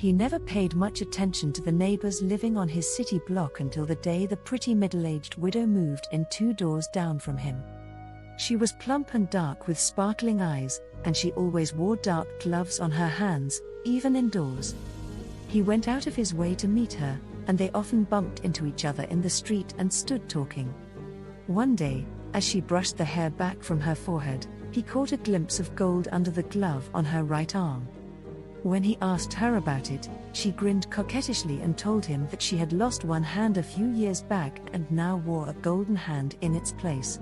He never paid much attention to the neighbors living on his city block until the day the pretty middle-aged widow moved in 2 doors down from him. She was plump and dark with sparkling eyes, and she always wore dark gloves on her hands, even indoors. He went out of his way to meet her, and they often bumped into each other in the street and stood talking. One day, as she brushed the hair back from her forehead, he caught a glimpse of gold under the glove on her right arm. When he asked her about it, she grinned coquettishly and told him that she had lost one hand a few years back and now wore a golden hand in its place.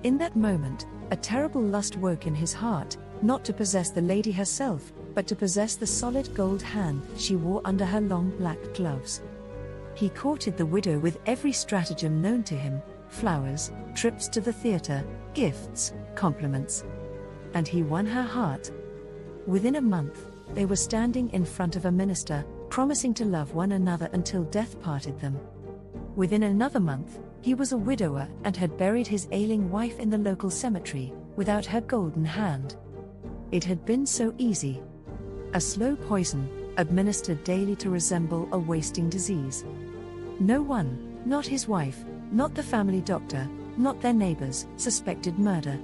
In that moment, a terrible lust woke in his heart, not to possess the lady herself, but to possess the solid gold hand she wore under her long black gloves. He courted the widow with every stratagem known to him: flowers, trips to the theater, gifts, compliments. And he won her heart. Within a month, they were standing in front of a minister, promising to love one another until death parted them. Within another month, he was a widower and had buried his ailing wife in the local cemetery, without her golden hand. It had been so easy. A slow poison, administered daily to resemble a wasting disease. No one, not his wife, not the family doctor, not their neighbors, suspected murder.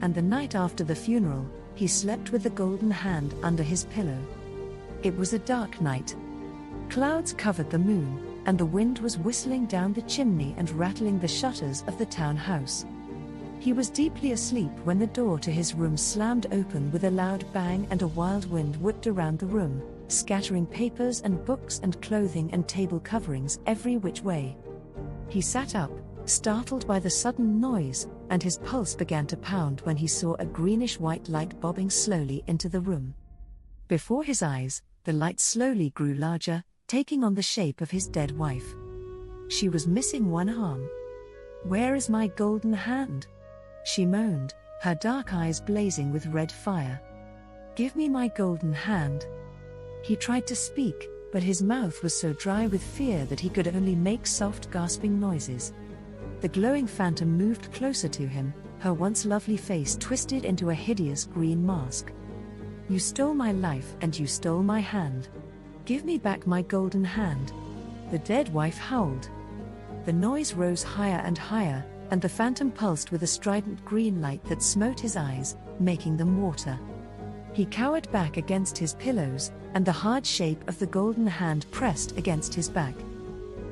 And the night after the funeral, he slept with the golden hand under his pillow. It was a dark night. Clouds covered the moon, and the wind was whistling down the chimney and rattling the shutters of the town house. He was deeply asleep when the door to his room slammed open with a loud bang and a wild wind whipped around the room, scattering papers and books and clothing and table coverings every which way. He sat up, startled by the sudden noise, and his pulse began to pound when he saw a greenish-white light bobbing slowly into the room. Before his eyes, the light slowly grew larger, taking on the shape of his dead wife. She was missing one arm. "Where is my golden hand?" she moaned, her dark eyes blazing with red fire. "Give me my golden hand." He tried to speak, but his mouth was so dry with fear that he could only make soft gasping noises. The glowing phantom moved closer to him, her once lovely face twisted into a hideous green mask. "You stole my life and you stole my hand. Give me back my golden hand." The dead wife howled. The noise rose higher and higher, and the phantom pulsed with a strident green light that smote his eyes, making them water. He cowered back against his pillows, and the hard shape of the golden hand pressed against his back.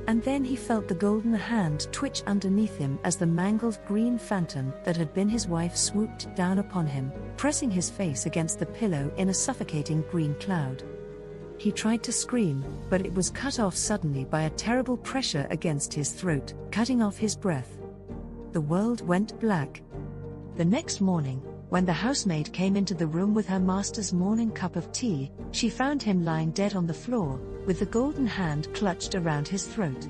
And then he felt the golden hand twitch underneath him as the mangled green phantom that had been his wife swooped down upon him, pressing his face against the pillow in a suffocating green cloud. He tried to scream, but it was cut off suddenly by a terrible pressure against his throat, cutting off his breath. The world went black. The next morning, when the housemaid came into the room with her master's morning cup of tea, she found him lying dead on the floor, with the golden hand clutched around his throat.